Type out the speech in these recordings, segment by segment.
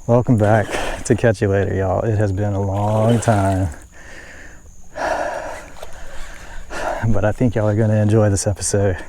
Welcome back to Catch You Later, y'all. It has been a long time, but I think y'all are going to enjoy this episode.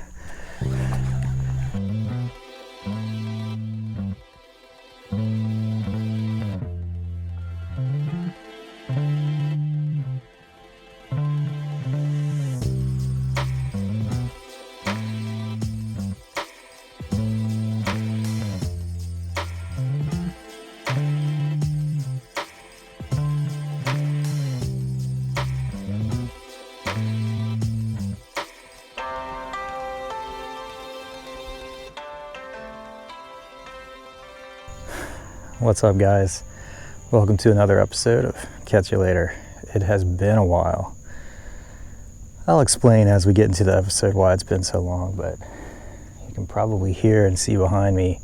What's up, guys? Welcome to another episode of Catch You Later. It has been a while. I'll explain as we get into the episode why it's been so long, but you can probably hear and see behind me.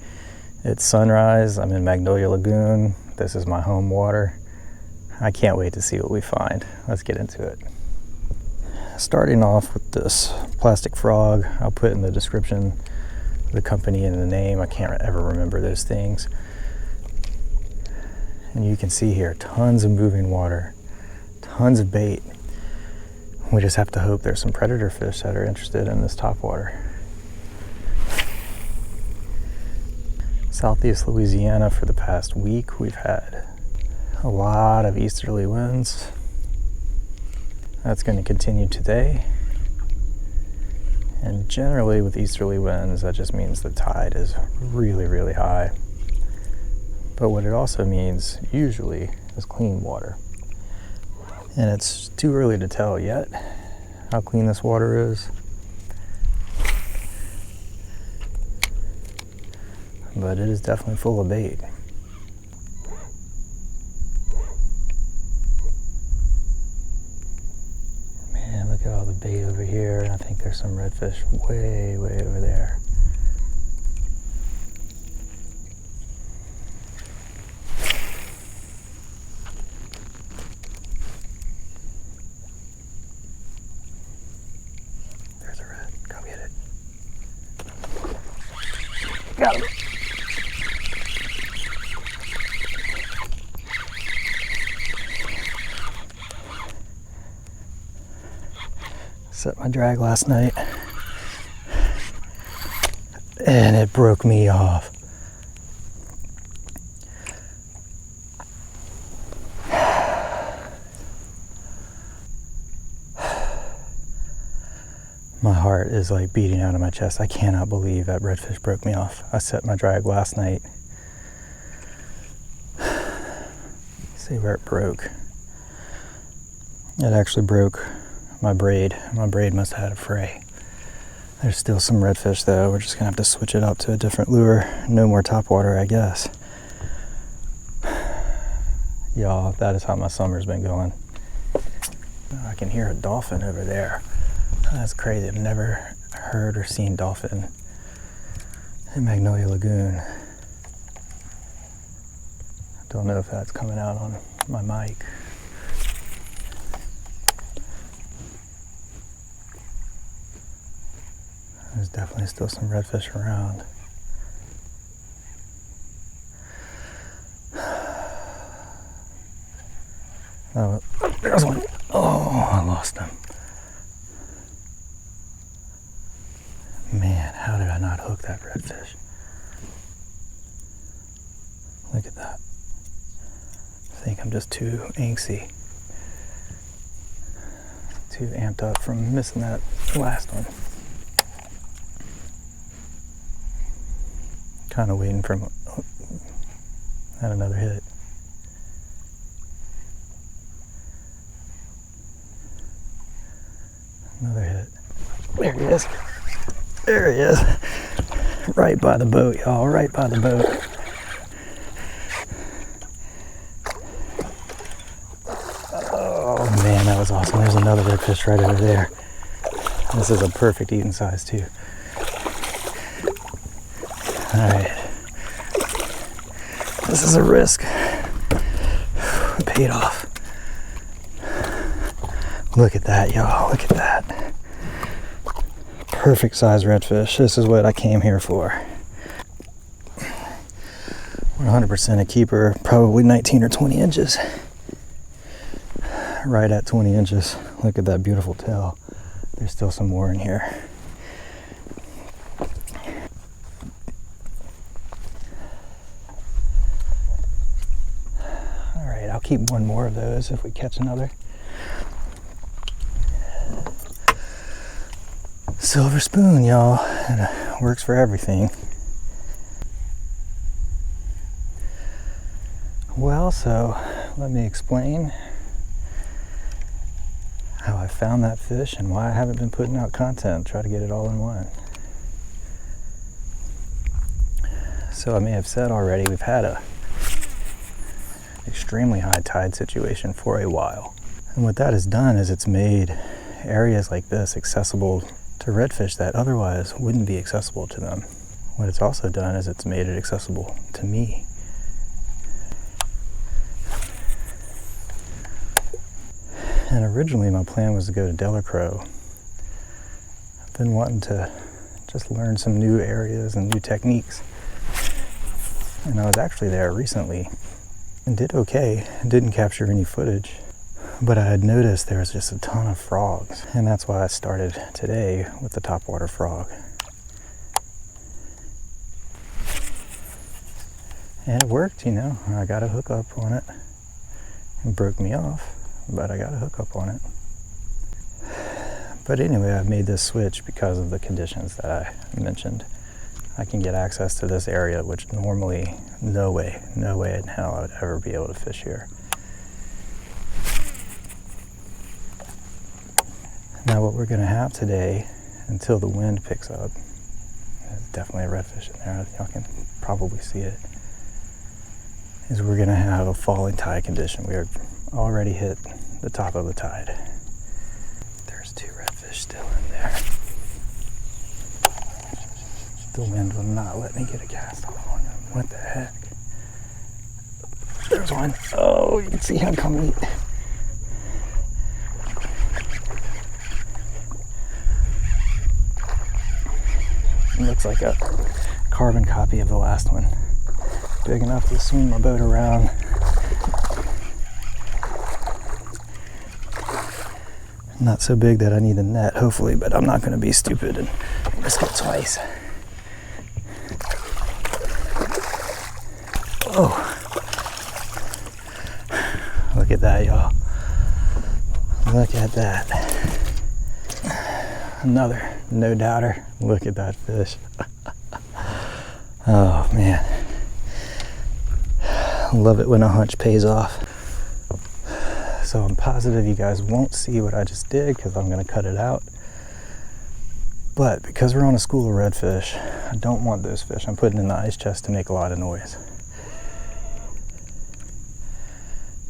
It's sunrise. I'm in Magnolia Lagoon. This is my home water. I can't wait to see what we find. Let's get into it. Starting off with this plastic frog. I'll put in the description the company and the name. I can't ever remember those things. And you can see here, tons of moving water, tons of bait. We just have to hope there's some predator fish that are interested in this topwater. Southeast Louisiana for the past week, we've had a lot of easterly winds. That's going to continue today. And generally with easterly winds, that just means the tide is really, really high. But what it also means, usually, is clean water. And it's too early to tell yet how clean this water is. But it is definitely full of bait. Man, look at all the bait over here. I think there's some redfish way, way over there. Got him. Set my drag last night and it broke me off. My heart is like beating out of my chest. I cannot believe that redfish broke me off. I set my drag last night. See where it broke. It actually broke my braid. My braid must have had a fray. There's still some redfish though. We're just gonna have to switch it up to a different lure. No more topwater, I guess. Y'all, that is how my summer's been going. I can hear a dolphin over there. That's crazy. I've never heard or seen dolphin in Magnolia Lagoon. Don't know if that's coming out on my mic. There's definitely still some redfish around. Oh, there's one. Oh, I lost him. Man, how did I not hook that redfish? Look at that. I think I'm just too angsty. Too amped up from missing that last one. Kind of waiting for another hit. Another hit. There he is. There he is. Right by the boat, y'all. Right by the boat. Oh man, that was awesome. There's another redfish right over there. This is a perfect eating size too. Alright. This is a risk. It paid off. Look at that, y'all. Look at that. Perfect size redfish. This is what I came here for. 100% a keeper, probably 19 or 20 inches. Right at 20 inches. Look at that beautiful tail. There's still some more in here. All right, I'll keep one more of those if we catch another. Silver spoon, y'all. It works for everything. Well, so let me explain how I found that fish and why I haven't been putting out content. Try to get it all in one. So I may have said already, we've had a extremely high tide situation for a while. And what that has done is it's made areas like this accessible to redfish that otherwise wouldn't be accessible to them. What it's also done is it's made it accessible to me. And originally my plan was to go to Delacroix. I've been wanting to just learn some new areas and new techniques. And I was actually there recently and did okay. Didn't capture any footage, but I had noticed there was just a ton of frogs. And that's why I started today with the topwater frog. And it worked, you know. I got a hookup on it. It broke me off, but I got a hookup on it. But anyway, I've made this switch because of the conditions that I mentioned. I can get access to this area, which normally, no way in hell I would ever be able to fish here. Now what we're gonna have today, until the wind picks up, there's definitely a redfish in there, y'all can probably see it, is we're gonna have a falling tide condition. We have already hit the top of the tide. There's 2 redfish still in there. The wind will not let me get a cast on them. What the heck? There's one. Oh, you can see him coming. It looks like a carbon copy of the last one. Big enough to swing my boat around. Not so big that I need a net, hopefully, but I'm not going to be stupid and risk it twice. Oh, look at that, y'all. Look at that. Another no doubter. Look at that fish. Oh, man. Love it when a hunch pays off. So I'm positive you guys won't see what I just did because I'm going to cut it out. But because we're on a school of redfish, I don't want those fish I'm putting in the ice chest to make a lot of noise.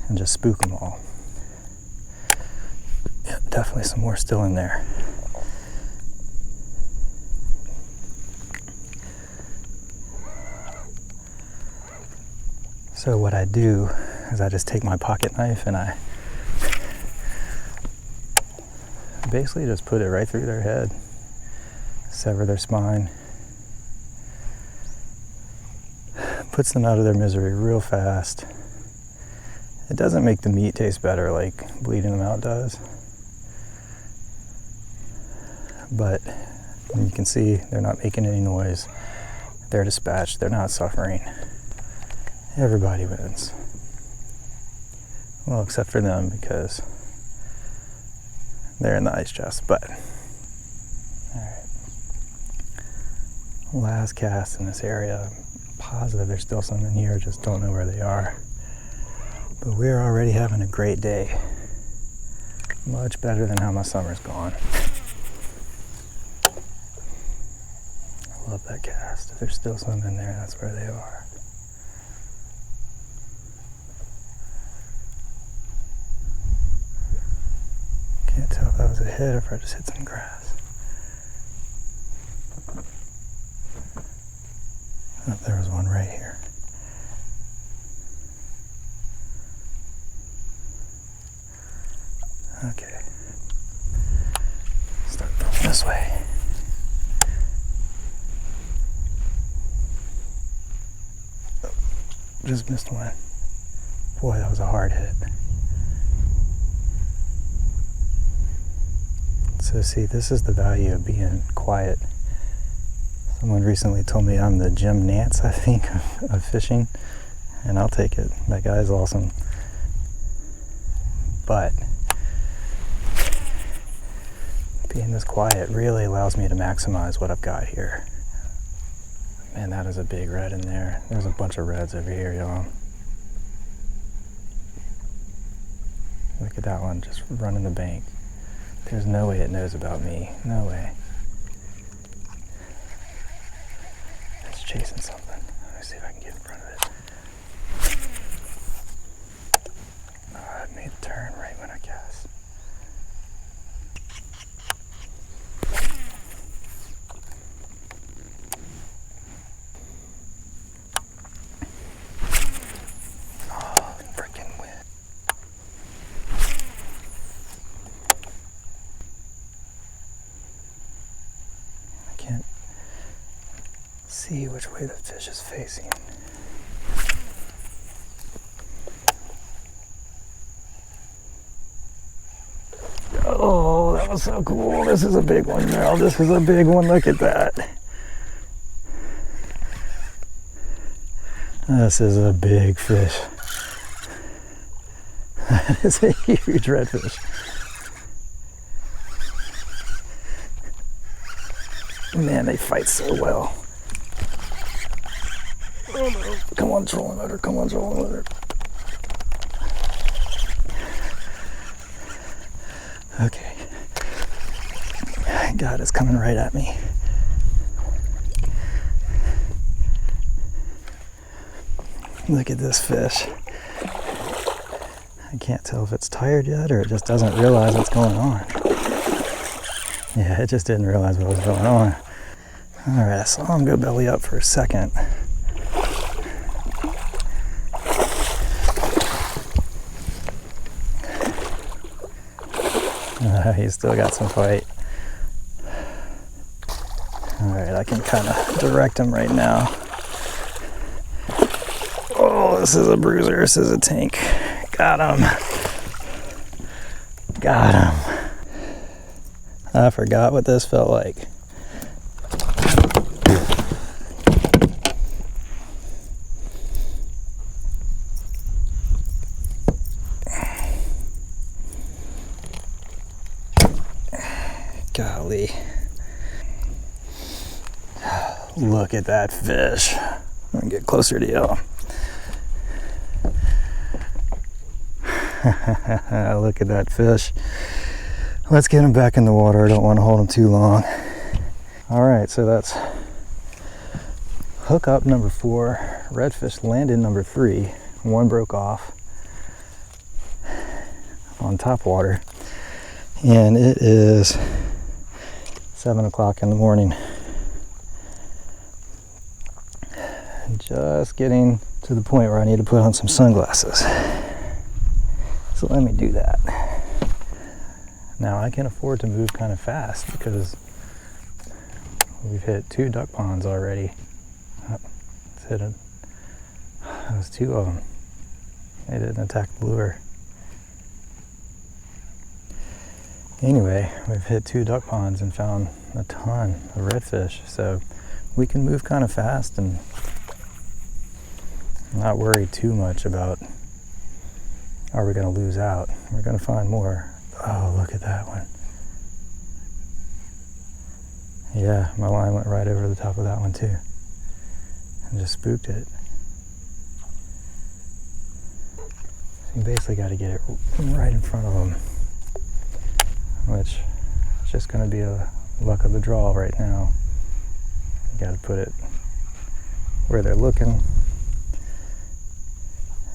And just spook them all. Yeah, definitely some more still in there. So what I do is I just take my pocket knife and I basically just put it right through their head, sever their spine, puts them out of their misery real fast. It doesn't make the meat taste better like bleeding them out does, but you can see they're not making any noise. They're dispatched, they're not suffering. Everybody wins. Well, except for them because they're in the ice chest, but alright. Last cast in this area. I'm positive there's still some in here, just don't know where they are. But we're already having a great day. Much better than how my summer's gone. I love that cast. If there's still some in there, that's where they are. Can't tell if that was a hit or if I just hit some grass. Oh, there was one right here. Okay. Start throwing this way. just missed one. Boy, that was a hard hit. So see, this is the value of being quiet. Someone recently told me I'm the Jim Nance, I think, of fishing, and I'll take it. That guy's awesome. But being this quiet really allows me to maximize what I've got here. Man, that is a big red in there. There's a bunch of reds over here, y'all. Look at that one, just running the bank. There's no way it knows about me. No way. It's chasing something. Let me see if I can get in front of it. Oh, it made the turn right when I cast. Oh, freaking wind. See which way the fish is facing. Oh, that was so cool. This is a big one, Mel. This is a big one. Look at that. This is a big fish. That is a huge redfish. Man, they fight so well. Oh no. Come on, trolling motor. Come on, trolling motor. Okay. God, it's coming right at me. Look at this fish. I can't tell if it's tired yet or it just doesn't realize what's going on. Yeah, it just didn't realize what was going on. All right, I saw him go belly up for a second. He's still got some fight. All right, I can kind of direct him right now. Oh, this is a bruiser. This is a tank. Got him. Got him. I forgot what this felt like. Golly. Look at that fish. I'm gonna get closer to y'all. Look at that fish. Let's get him back in the water. I don't want to hold him too long. All right, so that's hook up number 4, redfish landed number 3. One broke off on top water, and it is 7 o'clock in the morning. Just getting to the point where I need to put on some sunglasses. So let me do that. Now I can afford to move kind of fast because we've hit 2 duck ponds already. Let's hit it. That was 2 of them. They didn't attack the lure. Anyway, we've hit 2 duck ponds and found a ton of redfish, so we can move kind of fast and not worry too much about, are we going to lose out? We're going to find more. Oh, look at that one. Yeah, my line went right over the top of that one too and just spooked it. So you basically got to get it right in front of them, which is just going to be a luck of the draw right now. You got to put it where they're looking,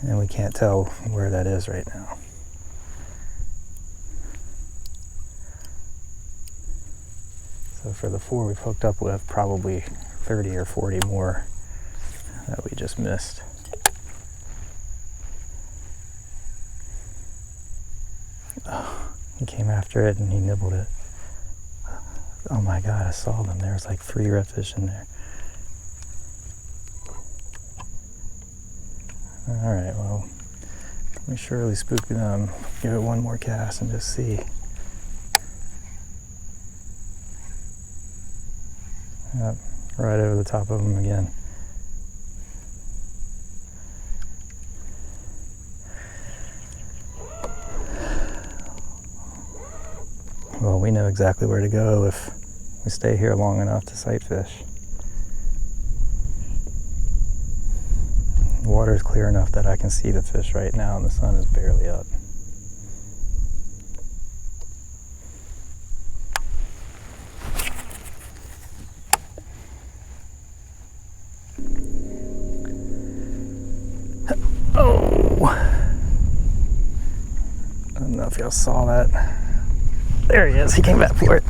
and we can't tell where that is right now. So for the 4 we've hooked up with, probably 30 or 40 more that we just missed. Oh, he came after it and he nibbled it. Oh my God, I saw them. There was like 3 redfish in there. All right, well, let me surely spook them. Give it one more cast and just see. Yep, right over the top of them again. Well, we know exactly where to go if we stay here long enough to sight fish. The water is clear enough that I can see the fish right now and the sun is barely up. Oh! I don't know if y'all saw that. There he is, he came back for it.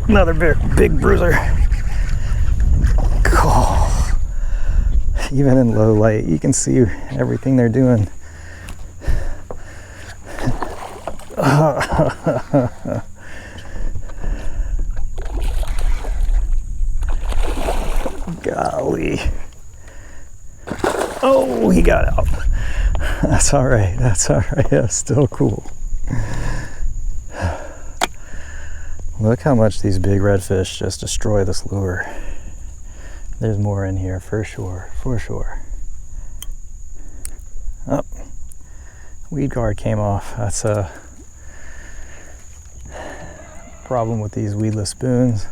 Another big bruiser. Oh. Even in low light, you can see everything they're doing. Golly. Oh, he got out. That's all right. That's all right. That's still cool. Look how much these big redfish just destroy this lure. There's more in here for sure, for sure. Oh, weed guard came off. That's a problem with these weedless spoons.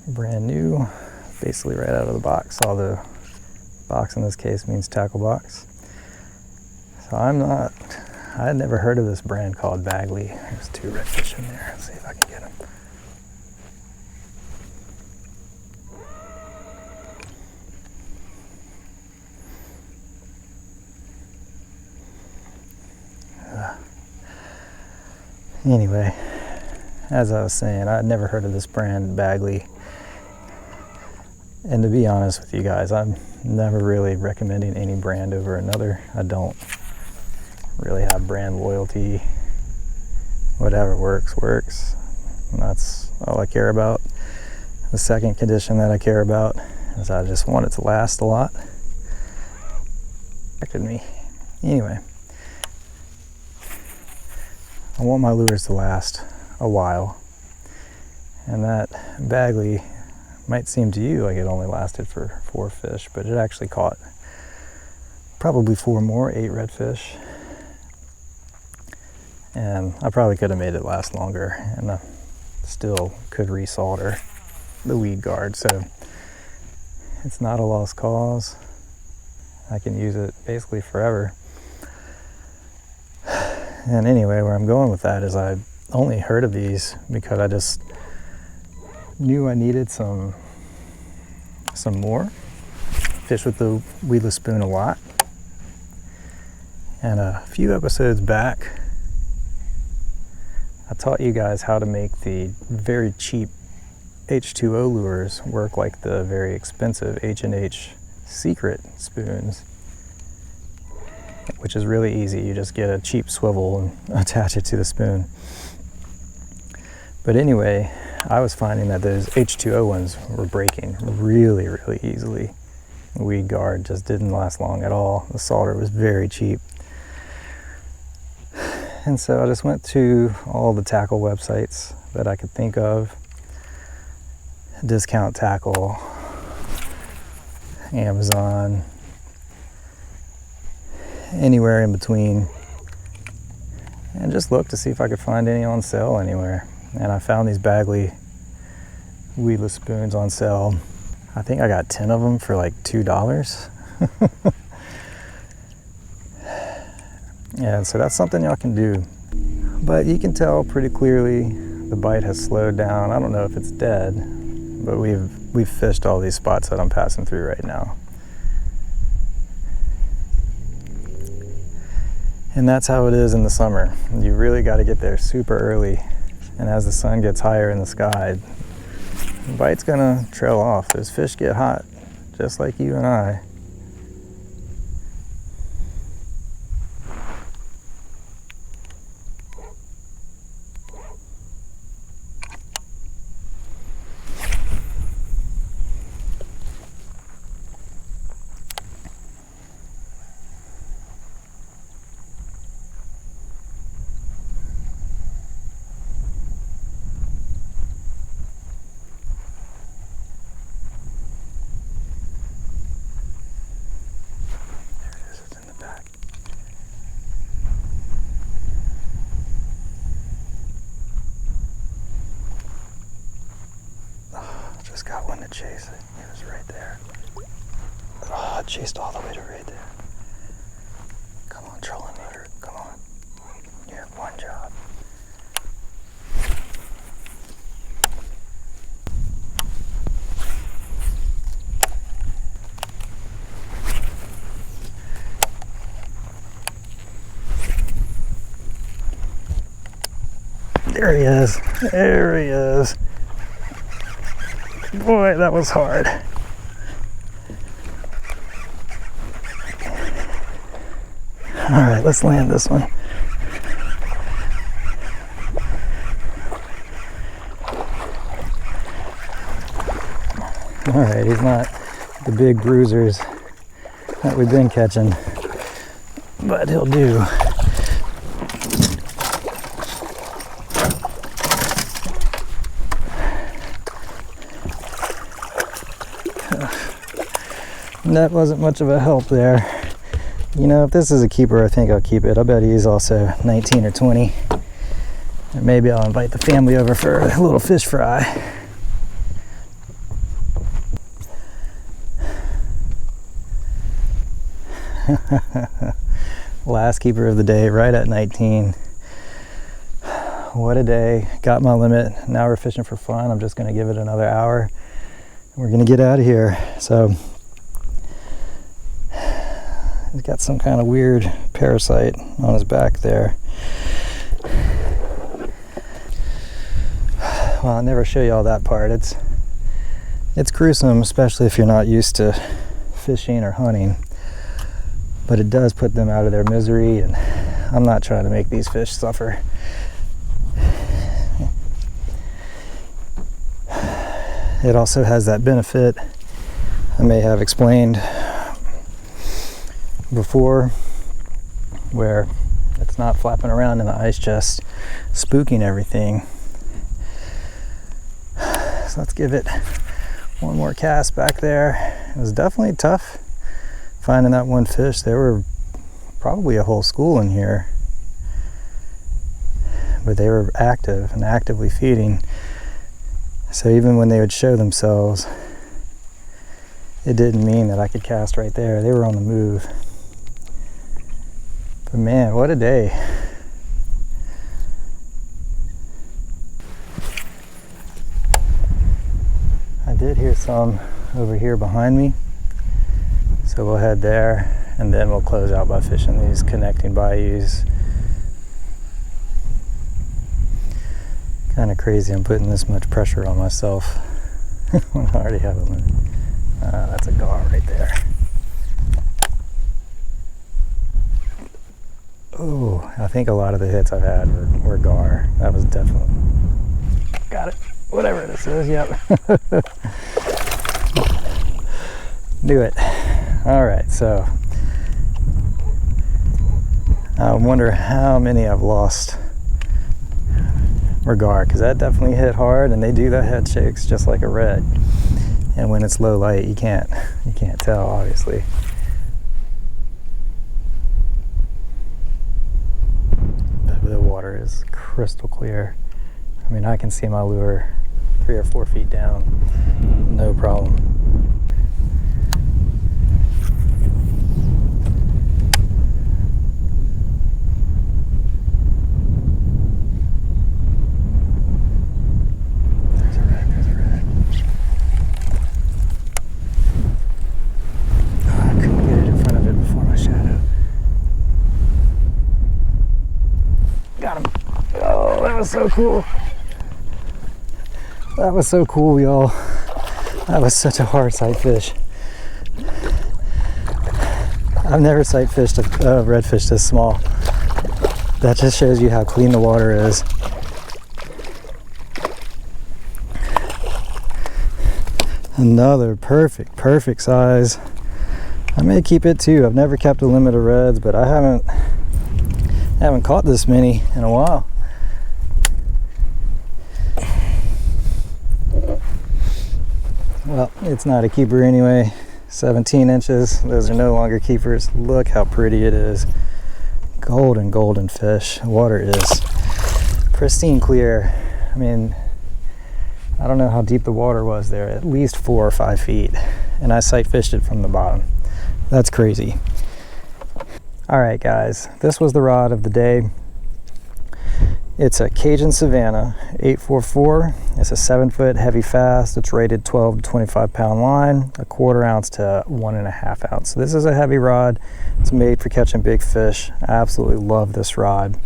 Brand new, basically right out of the box. Although box in this case means tackle box. So I had never heard of this brand called Bagley. There's 2 redfish in there. Let's see if I can get them. Anyway, as I was saying, I'd never heard of this brand, Bagley. And to be honest with you guys, I'm never really recommending any brand over another. I don't really have brand loyalty. Whatever works, works. And that's all I care about. The second condition that I care about is I just want it to last a lot. Affected me. Anyway. I want my lures to last a while, and that Bagley might seem to you like it only lasted for 4 fish, but it actually caught probably 4 more, 8 redfish, and I probably could have made it last longer, and I still could resolder the weed guard, so it's not a lost cause. I can use it basically forever. And anyway, where I'm going with that is I only heard of these because I just knew I needed some more. Fish with the weedless spoon a lot. And a few episodes back, I taught you guys how to make the very cheap H2O lures work like the very expensive H&H secret spoons, which is really easy. You just get a cheap swivel and attach it to the spoon. But anyway, I was finding that those H2O ones were breaking really, really easily. The weed guard just didn't last long at all. The solder was very cheap. And so I just went to all the tackle websites that I could think of. Discount Tackle, Amazon, anywhere in between, and just look to see if I could find any on sale anywhere. And I found these Bagley weedless spoons on sale. I think I got 10 of them for like $2. Yeah, so that's something y'all can do. But you can tell pretty clearly the bite has slowed down. I don't know if it's dead, but we've fished all these spots that I'm passing through right now. And that's how it is in the summer. You really got to get there super early. And as the sun gets higher in the sky, the bite's gonna trail off. Those fish get hot, just like you and I. to chase it. It was right there. Oh, it chased all the way to right there. Come on, trolling motor. Come on. You have one job. There he is. There he is. Boy, that was hard. All right, let's land this one. All right, he's not the big bruisers that we've been catching, but he'll do. That wasn't much of a help there. You know, if this is a keeper, I think I'll keep it. I bet he's also 19 or 20. And maybe I'll invite the family over for a little fish fry. Last keeper of the day, right at 19. What a day. Got my limit. Now we're fishing for fun. I'm just going to give it another hour. We're going to get out of here. So he's got some kind of weird parasite on his back there. Well, I'll never show you all that part. It's gruesome, especially if you're not used to fishing or hunting. But it does put them out of their misery, and I'm not trying to make these fish suffer. It also has that benefit I may have explained before, where it's not flapping around in the ice chest, spooking everything. So let's give it one more cast back there. It was definitely tough finding that one fish. There were probably a whole school in here, but they were active and actively feeding. So even when they would show themselves, it didn't mean that I could cast right there. They were on the move. But man, what a day. I did hear some over here behind me. So we'll head there, and then we'll close out by fishing these connecting bayous. Kind of crazy I'm putting this much pressure on myself when I already have a limit. That's a gar right there. Oh, I think a lot of the hits I've had were gar. That was definitely... Got it. Whatever this is, yep. Do it. All right, so I wonder how many I've lost were gar, because that definitely hit hard, and they do that head shakes just like a red. And when it's low light, you can't tell, obviously. The water is crystal clear. I mean, I can see my lure 3 or 4 feet down, no problem. So cool. That was so cool, y'all. That was such a hard sight fish. I've never sight fished a redfish this small. That just shows you how clean the water is. Another perfect size. I may keep it too. I've never kept a limit of reds, but I haven't caught this many in a while. Well, it's not a keeper anyway. 17 inches. Those are no longer keepers. Look how pretty it is. Golden fish. The water is pristine clear. I mean, I don't know how deep the water was there, at least 4 or 5 feet. And I sight fished it from the bottom. That's crazy. All right, guys, this was the rod of the day. It's a Cajun Savannah 844. It's a 7-foot heavy fast. It's rated 12 to 25 pound line, a 1/4 ounce to 1.5 ounce. So this is a heavy rod. It's made for catching big fish. I absolutely love this rod.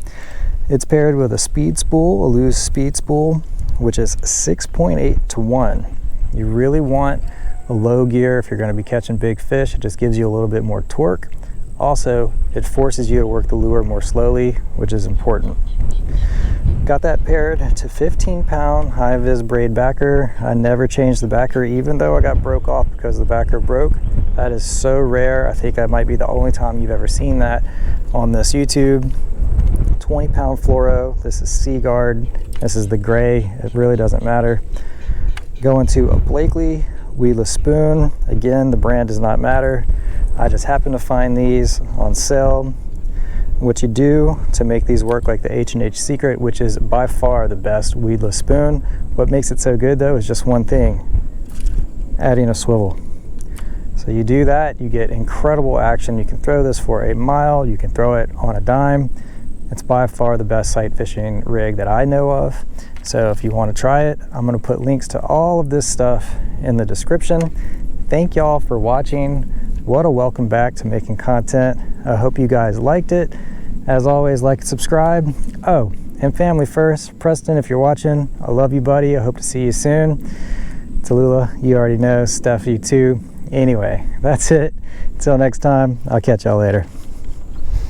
It's paired with a speed spool, a loose speed spool, which is 6.8 to 1. You really want a low gear if you're going to be catching big fish. It just gives you a little bit more torque. Also, it forces you to work the lure more slowly, which is important. Got that paired to 15-pound high-vis braid backer. I never changed the backer, even though I got broke off because the backer broke. That is so rare. I think that might be the only time you've ever seen that on this YouTube. 20-pound fluoro. This is Seaguard. This is the gray. It really doesn't matter. Going to a Blakely weedless spoon. Again, the brand does not matter. I just happened to find these on sale. What you do to make these work like the H&H Secret, which is by far the best weedless spoon. What makes it so good though is just one thing: adding a swivel. So you do that, you get incredible action. You can throw this for a mile, you can throw it on a dime. It's by far the best sight fishing rig that I know of. So if you want to try it, I'm going to put links to all of this stuff in the description. Thank y'all for watching. What a welcome back to making content. I hope you guys liked it. As always, like and subscribe. Oh, and family first. Preston, if you're watching, I love you, buddy. I hope to see you soon. Tallulah, you already know. Steph, you too. Anyway, that's it. Until next time, I'll catch y'all later.